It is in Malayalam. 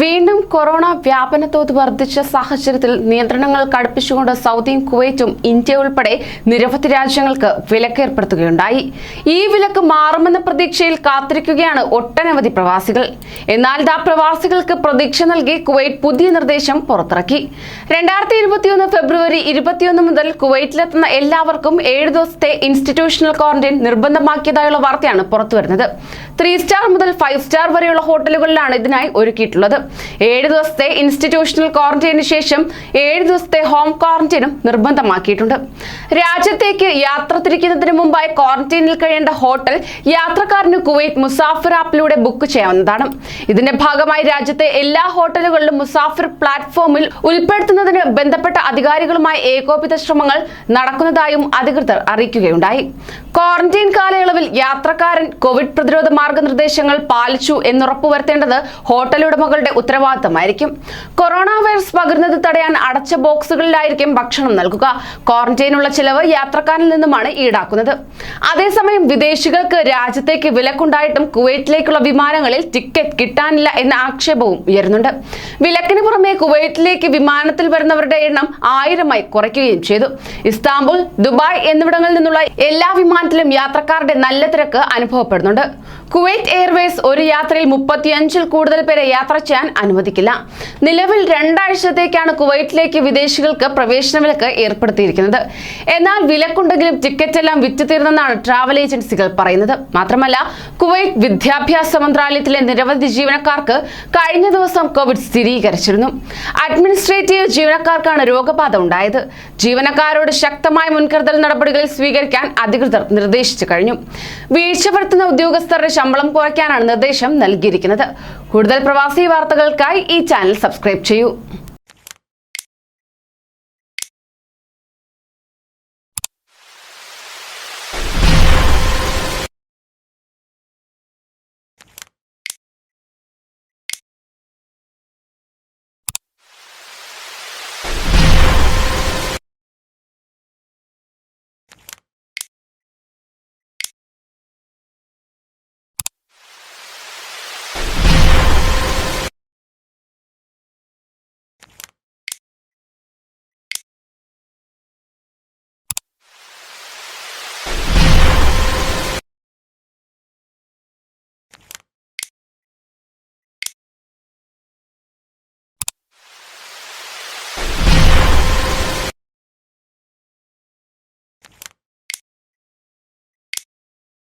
വീണ്ടും കൊറോണ വ്യാപന തോത് വർദ്ധിച്ച സാഹചര്യത്തിൽ നിയന്ത്രണങ്ങൾ കടുപ്പിച്ചുകൊണ്ട് സൗദിയും കുവൈറ്റും ഇന്ത്യ ഉൾപ്പെടെ നിരവധി രാജ്യങ്ങൾക്ക് വിലക്ക് ഏർപ്പെടുത്തുകയുണ്ടായി. ഈ വിലക്ക് മാറുമെന്ന പ്രതീക്ഷയിൽ കാത്തിരിക്കുകയാണ് ഒട്ടനവധി പ്രവാസികൾ. എന്നാൽ പ്രവാസികൾക്ക് പ്രതീക്ഷ നൽകി കുവൈറ്റ് പുതിയ നിർദ്ദേശം പുറത്തിറക്കി. 2021 ഫെബ്രുവരി 21 മുതൽ കുവൈറ്റിലെത്തുന്ന എല്ലാവർക്കും 7 ദിവസത്തെ ഇൻസ്റ്റിറ്റ്യൂഷണൽ ക്വാറന്റൈൻ നിർബന്ധമാക്കിയതായുള്ള വാർത്തയാണ് പുറത്തുവരുന്നത്. 3 സ്റ്റാർ മുതൽ 5 സ്റ്റാർ വരെയുള്ള ഹോട്ടലുകളിലാണ് ഇതിനായി ഒരുക്കിയിട്ടുള്ളത്. 7 ദിവസത്തെ ഇൻസ്റ്റിറ്റ്യൂഷണൽ ക്വാറന്റൈനു ശേഷം 7 ദിവസത്തെ ഹോം ക്വാറന്റൈനും നിർബന്ധമാക്കിയിട്ടുണ്ട്. രാജ്യത്തേക്ക് യാത്ര തിരിക്കുന്നതിന് മുമ്പായി ക്വാറന്റൈനിൽ കഴിയേണ്ട ഹോട്ടൽ യാത്രക്കാരന് കുവൈറ്റ് മുസാഫിർ ആപ്പിലൂടെ ബുക്ക് ചെയ്യാവുന്നതാണ്. ഇതിന്റെ ഭാഗമായി രാജ്യത്തെ എല്ലാ ഹോട്ടലുകളിലും മുസാഫിർ പ്ലാറ്റ്ഫോമിൽ ഉൾപ്പെടുത്തുന്നതിന് ബന്ധപ്പെട്ട അധികാരികളുമായി ഏകോപിത ശ്രമങ്ങൾ നടക്കുന്നതായും അധികൃതർ അറിയിക്കുകയുണ്ടായി. ക്വാറന്റൈൻ കാലയളവിൽ യാത്രക്കാരൻ കോവിഡ് പ്രതിരോധ മാർഗനിർദ്ദേശങ്ങൾ പാലിച്ചു എന്നുറപ്പുവരുത്തേണ്ടത് ഹോട്ടൽ ഉടമകളുടെ ഉത്തരവാദിത്തമായിരിക്കും. കൊറോണ വൈറസ് പകരുന്നത് തടയാൻ അടച്ച ബോക്സുകളിലായിരിക്കും ഭക്ഷണം നൽകുക. ക്വാറന്റൈനുള്ള ചിലവ് യാത്രക്കാരിൽ നിന്നുമാണ് ഈടാക്കുന്നത്. അതേസമയം വിദേശികൾക്ക് രാജ്യത്തേക്ക് വിലക്കുണ്ടായിട്ടും കുവൈറ്റിലേക്കുള്ള വിമാനങ്ങളിൽ ടിക്കറ്റ് കിട്ടാനില്ല എന്ന ആക്ഷേപവും ഉയരുന്നുണ്ട്. വിലക്കിന് പുറമെ കുവൈറ്റിലേക്ക് വിമാനത്തിൽ വരുന്നവരുടെ എണ്ണം 1000-ആയി കുറയ്ക്കുകയും ചെയ്തു. ഇസ്താംബുൾ, ദുബായ് എന്നിവിടങ്ങളിൽ നിന്നുള്ള എല്ലാ വിമാനത്തിലും യാത്രക്കാരുടെ നല്ല തിരക്ക് അനുഭവപ്പെടുന്നുണ്ട്. കുവൈറ്റ് എയർവേസ് ഒരു യാത്രയിൽ 35-ൽ കൂടുതൽ പേരെ യാത്ര ചെയ്യാൻ അനുവദിക്കില്ല. നിലവിൽ 2 ആഴ്ചത്തേക്കാണ് കുവൈറ്റിലേക്ക് വിദേശികൾക്ക് പ്രവേശന വിലക്ക് ഏർപ്പെടുത്തിയിരിക്കുന്നത്. എന്നാൽ വിലക്കുണ്ടെങ്കിലും ടിക്കറ്റ് എല്ലാം വിറ്റുതീർന്നെന്നാണ് ട്രാവൽ ഏജൻസികൾ പറയുന്നത്. മാത്രമല്ല, കുവൈറ്റ് വിദ്യാഭ്യാസ മന്ത്രാലയത്തിലെ നിരവധി ജീവനക്കാർക്ക് കഴിഞ്ഞ ദിവസം കോവിഡ് സ്ഥിരീകരിച്ചിരുന്നു. അഡ്മിനിസ്ട്രേറ്റീവ് ജീവനക്കാർക്കാണ് രോഗബാധ ഉണ്ടായത്. ജീവനക്കാരോട് ശക്തമായ മുൻകരുതൽ നടപടികൾ സ്വീകരിക്കാൻ അധികൃതർ നിർദ്ദേശിച്ചു കഴിഞ്ഞു. വീഴ്ച വരുത്തുന്ന ഉദ്യോഗസ്ഥരുടെ ശമ്പളം കുറയ്ക്കാനാണ് നിർദ്ദേശം നൽകിയിരിക്കുന്നത്. കൂടുതൽ പ്രവാസി വാർത്തകൾക്കായി ഈ ചാനൽ സബ്സ്ക്രൈബ് ചെയ്യൂ.